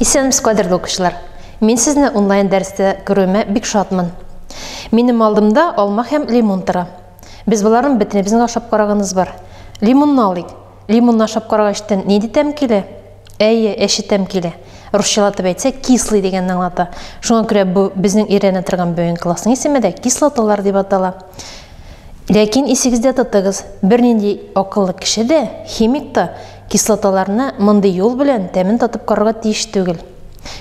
Исәнмесез, кадерле укучылар. Мен сезне онлайн дәрестә күрүемә бик шатмын. Минем алдымда алма һәм лимон тора. Без буларны бөтен безнең ашап караганыбыз бар. Лимонны алыйк. Лимонны ашап карагач,тан ни дитәм килә? Әйе, әшитәм килә. Русчалатып әйтсәк, кислый дигәнне аңлата. Шуңа күрә бу безнең өйрәнә торган бүгенге классның исеме дә кислоталар дип атала. Ләкин исегездә тотыгыз, бернинди акыллы кеше дә, химик та кислоталарны мондый юл белән тәмен татып карарга тиеш түгел.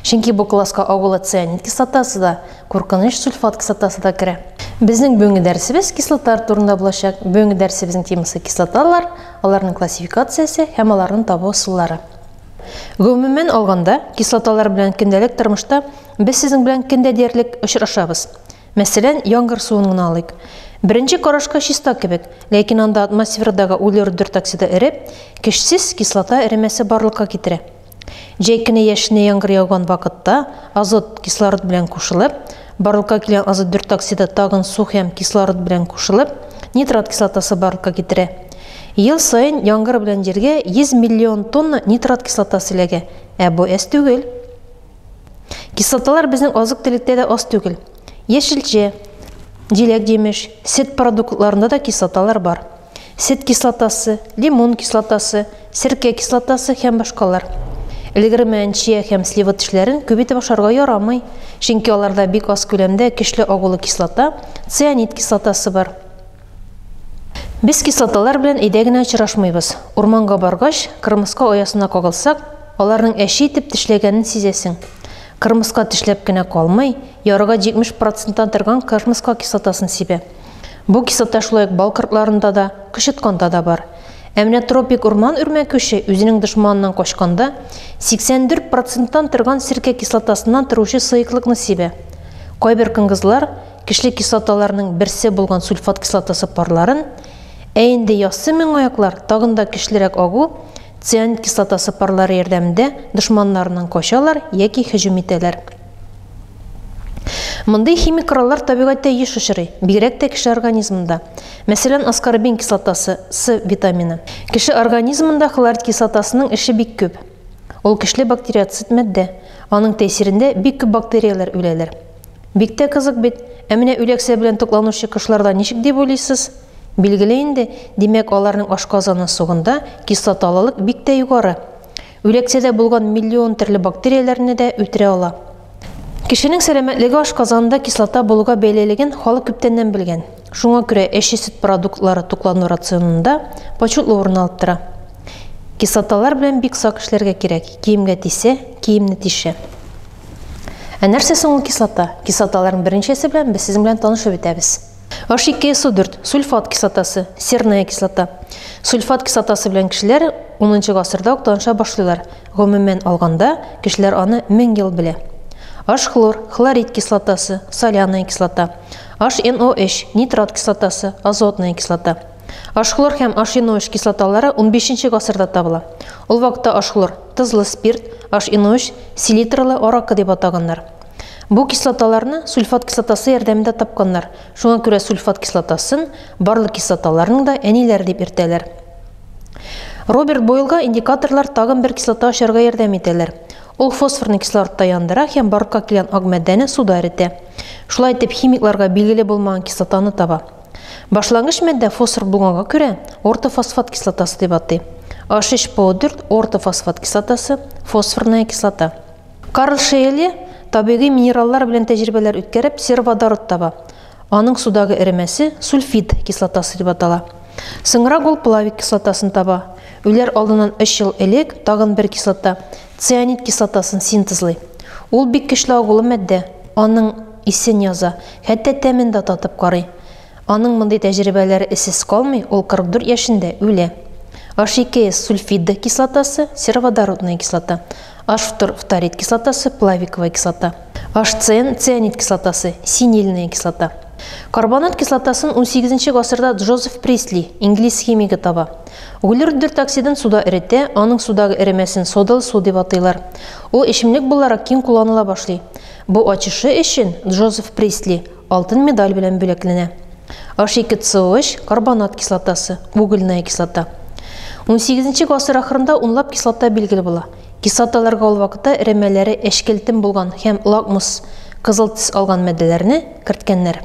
Чөнки бу класска агулы цианид кислотасы да, куркыныч сульфат кислотасы да керә. Безнең бүгенге дәресебез кислоталар турында булачак. Бүгенге дәресебезнең темасы кислоталар, аларның классификациясе һәм аларның табу ысуллары. Гомумән алганда, кислоталар белән көндәлек тормышта без сезнең белән көндә диярлек очрашабыз. Мәсәлән, яңгыр суын гына алыйк. Беренче карашка чиста кебек, ләкин анда атмосферадагы углерод оксиды эреп, көчсез кислота эремәсе барлыкка китерә. Җәй көне яшенә яңгыр яуган вакытта азот кислород белән кушылып, барлыкка килгән азот оксиды тагын су һәм кислород белән кушылып, нитрат кислотасы барлыкка китерә. Ел сайын яңгыр белән җиргә 100 миллион тонна нитрат кислотасы эләгә, ә бу әз түгел. Кислоталар безнең азык-төлектә дә аз түгел. Яшелчә, җиләк җимеш, сөт продуктларында да кислоталар бар. Сөт кислотасы, лимон кислотасы, сирке кислотасы һәм башкалар. Илгәрмән чия һәм слива тешләрен күбәйтеп ашарга ярамый, чөнки аларда бик аз күләмдә көчле агулы кислота, цианид кислотасы бар. Без кислоталар белән әйдә генә очрашмыйбыз. Урманга баргач, кырмыска аясына кагылсак, аларның әши итеп тешләгәнен сизәсең. Кырмыска тешләп кенә калмый, ярыга 70%-тан торган кырмыска кислотасын сибә. Бу кислота шулай бал кортларында да, кышытканда да бар. Әмма тропик урман үрмәкүше үзенең дошманынан качканда 84%-тан торган сирке кислотасыннан торучы сыйыклыкны сибә. Кайбер кыңгызлар кишле кислоталарның берсе булган сульфат кислотасы парларын, ә инде яссы меңаяклар тагын да кишлерәк агу цианид кислотасы парлары ярдәмендә дошманнарыннан качалар яки һөҗүм итәләр. Мондый химик кораллар табигатьтә еш очрый, бигрәк тә кеше организмында. Мәсәлән, аскорбин кислотасы, С витамины. Кеше организмында хлорид кислотасының эше бик күп. Ул көчле бактериоцид матдә. Аның тәэсирендә бик күп бактерияләр үләләр. Бик тә кызык бит. Ә менә үләксә белән тукланучы кышларда ничек дип уйлыйсыз? Билгеле инде, димәк аларның ашказаны сугында кислоталылык бик тә югары. Үләксәдә булган миллион төрле бактерияләрне дә үтерә ала. Кешенең сәламәтлеге ашказанында кислота булуга бәйлелеген халык күптәннән белгән. Шуңа күрә әши сөт продуктлары туклану рационында почетлы урын алып тора. Кислоталар белән бик сак эшләргә кирәк. Киемгә тисә, киемне тишә. Ә нәрсә соң ул кислота? Кислоталарның беренчесе белән без сезнең белән танышып үтәбез. H2SO4 сульфат кислотасы, серная кислота. Сульфат кислотасы белән кешеләр 10 гасырда ук таныша башлыйлар. Гомумән алганда кешеләр аны 1000 ел белә. H-хлор, хлорид кислотасы, соляная кислота. HNO3, нитрат кислотасы, азотная кислота. H-хлор һәм HNO3 кислоталары 15 гасырда табыла. Ул вакытта H-хлор тызлы спирт, HNO3 селитрлы аракы дип атаганнар. Бу кислоталарны сульфат кислотасы ярдәмендә тапканнар. Шуңа күрә сульфат кислотасын барлык кислоталарның да әниләре дип йөртәләр. Роберт Бойлга индикаторлар тагын бер кислота ашарга ярдәм итәләр. Ул фосфорны кислородта яндыра һәм барлыкка килгән ак матдәне суда эретә. Шулай итеп химикларга билгеле булмаган кислотаны таба. Башлангыч матдә фосфор булганга күрә ортофосфат кислотасы дип атый. H3PO4 ортофосфат кислотасы, фосфорная кислота. Карл Шейли табигый минераллар белән тәҗрибәләр үткәреп серводород таба. Аның судагы эремәсе сульфид кислотасы дип атала. Соңрак ул плавик кислотасын таба. Үләр алдыннан 3 ел элек тагын бер кислота, цианид кислотасын синтезлый. Ул бик көчле агулы матдә. Аның исен яза, хәтта тәмен дә татып карый. Аның мондый тәҗрибәләре эсез калмый, ул 44 яшендә үлә. H2S сульфид кислотасы, серводородная кислота. H2 кислотасы, плавиковая кислота. HCN цианид кислотасы, синильная кислота. Карбонат кислотасын 18 гасырда Джозеф Присли, инглиз химигі таба. Углерод оксидын суда эретә, аның судагы эремәсен содалы су дип атыйлар. Ул эчемлек буларак киң кулланыла башлый. Бу ачышы өчен Джозеф Присли алтын медаль белән бүләкләнә. H2CO3 карбонат кислотасы, угольная кислота. 18 гасыр ахырында унлап кислота билгеле була. Кислоталарга ул вакытта эремәләре эшкелтем булган һәм лакмус кызыл төс алган матдәләрне керткәннәр.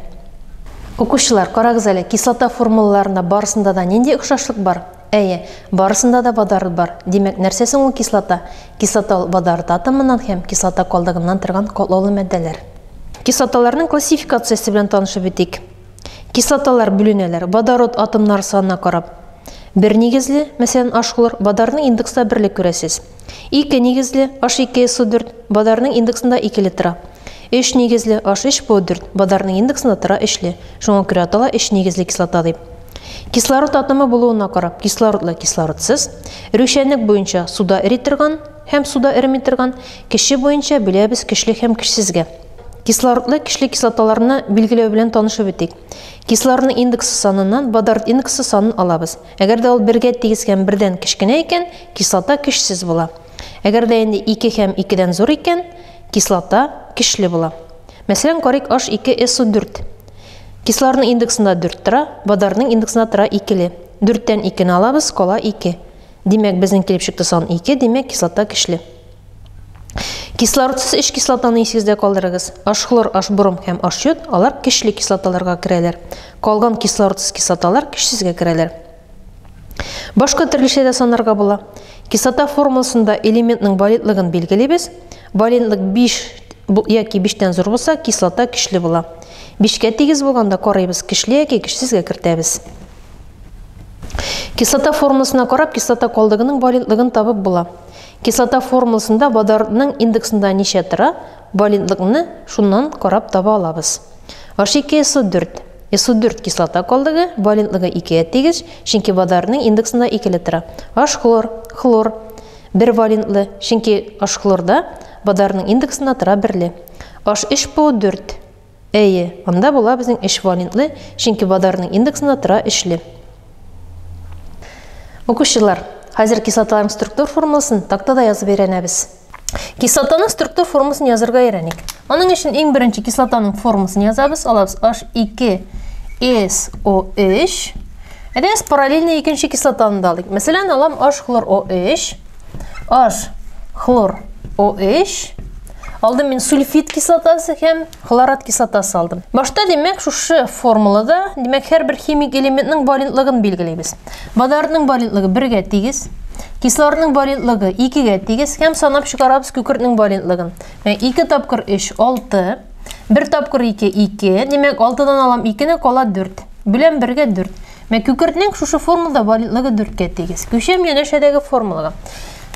Укучылар, карагыз әле, кислота формулаларында барысында да нинди охшашлык бар? Әйе, барысында да водород бар. Димәк, нәрсә соң ул кислота? Кислота ул водород атомыннан һәм кислота калдыгыннан торган катлаулы матдәләр. Кислоталарның классификациясе белән танышып бетик. Кислоталар бүленәләр водород атомнары санына карап. Бер нигезле, мәсәлән, H-хлор, водородның индекста 1 күрәсез. 2 нигезле, H2SO4, водородның индексында 2 тора. 3 нигезле, H3PO4, водородның индексында тора 3. Шуңа күрә атала 3 нигезле кислота дип. Кислород атомы булуына карап, кислородлы, кислородсыз, рүшәнлек буенча суда эри торган һәм суда эримей торган, кеше буенча беләбез көчле һәм көчсезгә. Кислородлы көчле кислоталарны билгеләү белән танышып бетик. Кислородның индексы саныннан водород индексы санын алабыз. Әгәр дә ул 1-гә тигезгән 1-дән кечкенә икән, кислота көчсез була. Әгәр дә инде 2 һәм 2-дән зур икән, кислота көчле була. Мәсәлән, карыйк H2SO4. Кислородның индексында 4 тора, водородның индексында тора 2. 4-тән 2-не алабыз, кала 2. Димәк, безнең килеп чыкты сан 2, димәк, кислота көчле. Кислородсыз 3 кислотаны исегездә калдырыгыз. H-хлор, H-бром һәм H-йод, алар көчле кислоталарга керәләр. Калган кислородсыз кислоталар көчсезгә керәләр. Башка төрлечә дә санарга була. Кислота формуласында элементның валентлыгын билгеләйбез. Валентлык 5 яки 5-тән зур булса, кислота көчле була. 5-кә тигез булганда карыйбыз, көчле яки көчсезгә кертәбез. Кислота формуласына карап, кислота калдыгының валентлыгын табып була. Кислота формуласында водородның индексында ничә тора, валентлыгны шуннан карап таба алабыз. H2SO4. SO4 кислота калдыгы, валентлыгы 2-гә тигез, чөнки водородның индексында 2 тора. H-хлор, хлор 1 валентлы, чөнки H-хлорда водородның индексында тора 1. H3PO4. Әйе, анда була безнең 3 валентлы, чөнки водородның индексында тора 3. Укучылар, хәзер кислоталарның структур формуласын тактада язып өйрәнәбез. Кислотаның структур формуласын язырга өйрәник. Аның өчен иң беренче кислотаның формуласын язабыз. Алабыз H2SO3. Әдәс параллельно икенче кислотаны да алыйк. Мәсәлән, алам H-хлор OH, H-хлор OH. Алдым мен сульфид кислотасы һәм хлорат кислотасы алдым. Башта демәк шушы формулада, демәк һәрбер химик элементның валентлыгын билгеләйбез. Водородның валентлыгы 1-гә тигез, кислородның валентлыгы 2-гә тигез һәм санап чыгарабыз күкертнең валентлыгын. 2 тапкыр 3 6, 1 тапкыр 2 2, демәк 6-дан алам 2-не кала 4. Белән 1-гә 4. Күкертнең шушы формулада валентлыгы 4-гә тигез. Күчәм янәшәдәге формулага.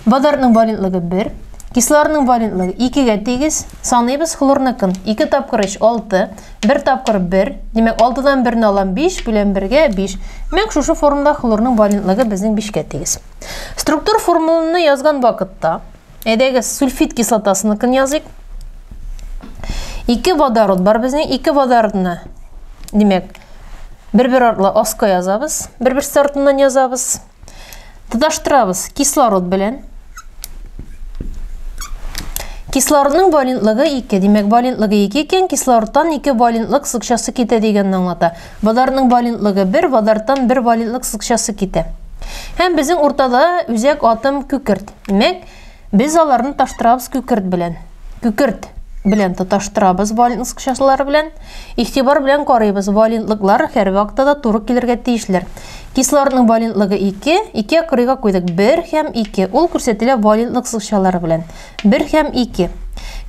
Водородның валентлыгы 1, кислородның валентлыгы 2-гә тигез, саныйбыз хлорныкын. 2 тапкыр 3 6, 1 тапкыр 1, демәк 6-дан 1-не алам 5, белән 1-гә 5. Демәк шушы формулада хлорның валентлыгы безнең 5-гә тигез. Структур формуланы язган вакытта, әйдәгез сульфид кислотасыныкын языйк. 2 водород бар безнең, 2 водородны. Демәк, бер-бер артлы аска язабыз, бер-бер артыннан язабыз. Тоташтырабыз кислород белән. Кислородның валентлыгы 2, демәк валентлыгы 2 икән, кислородтан 2 валентлык сызыкчасы китә дигәнне аңлата. Водородның валентлыгы 1, водородтан 1 валентлык сызыкчасы китә. Һәм безнең уртада үзәк атом күкерт. Демәк, без аларны таштырабыз күкерт белән. Күкерт белән тоташтырабыз валентлык сызыкчалары белән. Игътибар белән карыйбыз, валентлыклар һәр вакытта туры килергә тиешләр. Кислородның валентлыгы 2, 2 кырыйга куйдык 1 һәм 2. Ул күрсәтелә валентлык сызыкчалары белән. 1 һәм 2.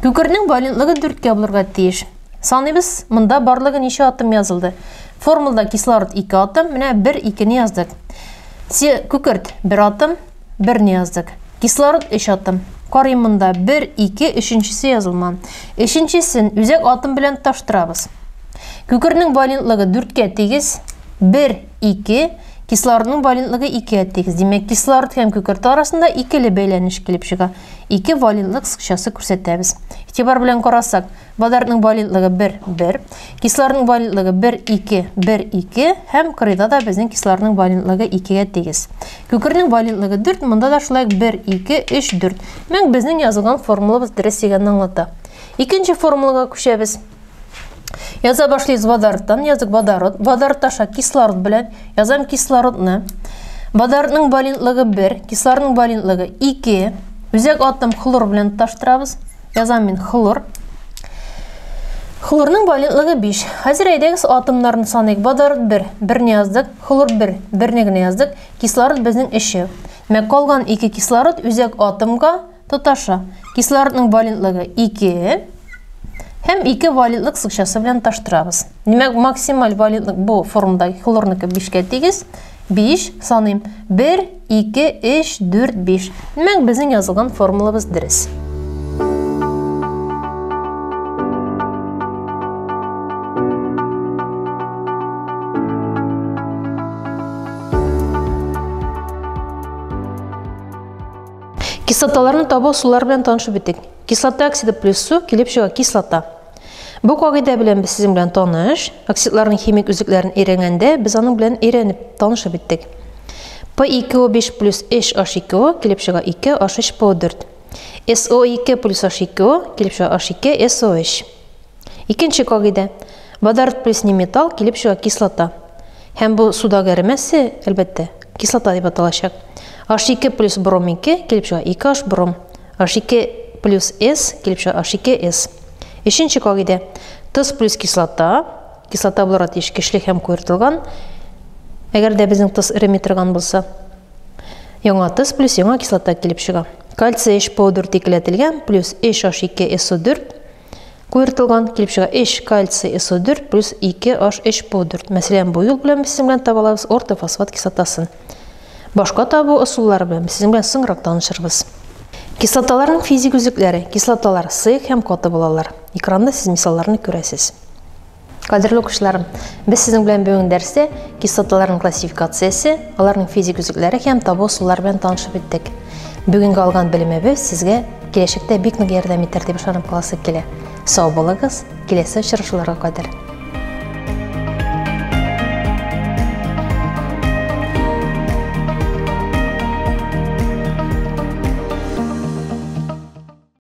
Күкертнең валентлыгы 4-кә булырга тиеш. Саныйбыз, монда барлыгы ничә атом язылды. Формулада кислород 2 атом, менә 1 2-не яздык. Күкерт 1 атом, 1-не яздык. Кислород 3 атом. Карыйм монда 1 2, 3-нчесе язылмаган. 3-нчесен үзәк атом белән таштырабыз. Күкертнең валентлыгы 4-кә тигез, 1 2, кислородның валентлыгы 2-гә тигез. Демәк, кислород һәм күкерт арасында 2-ле бәйләнеш килеп чыга. 2 валентлык сызыкчасы күрсәтәбез. Игътибар белән карасак, водородның валентлыгы 1 1, кислородның валентлыгы 1 2 1 2 һәм кырыйда да безнең кислородның валентлыгы 2-гә тигез. Күкертнең валентлыгы 4, монда да шулай 1 2 3 4. Мен безнең язылган формулабыз дөрес дигәнне аңлата. Икенче формулага күчәбез. Яза башлыйбыз водородтан, язык водород. Водород таша кислород белән, язам кислородны. Водородның валентлыгы 1, кислородның валентлыгы 2, Үзәк атом хлор белән тоташтырабыз. Язам мин хлор. Хлорның валентлыгы 5. Хәзер әйдәгез атомнарны саныйк. Водород 1, 1 яздык, хлор 1, 1 генә яздык, кислород безнең 3. Демәк, калган 2 кислород үзәк атомга тоташа. Кислородның валентлыгы 2 һәм 2 валентлык сызыкчасы белән тоташтырабыз. Демәк, максималь валентлык бу формадагы хлорныкы 5-кә тигез. 5 саныйм. 1, 2, 3, 4, 5. Демәк, безнең язылган формулабыз дөрес. Кислоталарны табу сулар белән танышып беттек. Кислота оксиды плюс су килеп чыга кислота. Бу кагыйдә белән без сезнең белән таныш. Оксидларның химик үзәкләрен өйрәнгәндә без аның белән өйрәнеп танышып беттек. P2O5 плюс H2O килеп чыга 2H4. SO2 плюс H2O килеп чыга H2SO3. Икенче кагыйдә. Водород плюс неметалл килеп чыга кислота. Һәм бу судагы эремәсе, әлбәттә, кислота дип аталачак. H2 плюс бром 2 килеп чыга 2H бром. H2 плюс S килеп чыга H2S. Ишенче кагыйдә. Тоз плюс кислота. Кислота буларак тиеш көчле һәм куертылган. Әгәр дә безнең тоз эреме торган булса, яңа тоз плюс яңа кислота килеп чыга. Кальций H4 икеләтелгән плюс H2SO4 куертылган килеп чыга H кальций SO4 плюс 2H4. Мәсәлән, бу юл белән без белән табалабыз ортофосфат кислотасын. Башка табу ысуллары белән без белән соңрак танышырбыз. Кислоталарның физик үзәкләре. Кислоталар сыек һәм каты булалар. Экранда сез мисалларны күрәсез. Кадерле укучыларым, без сезнең белән бүгенге дәрестә кислоталарның классификациясе, аларның физик үзәкләре һәм табу ысуллары белән танышып беттек. Бүгенге алган белемебез сезгә киләчәктә бик нык ярдәм итәр дип ышанып каласы килә. Сау булыгыз, киләсе очрашуларга кадәр.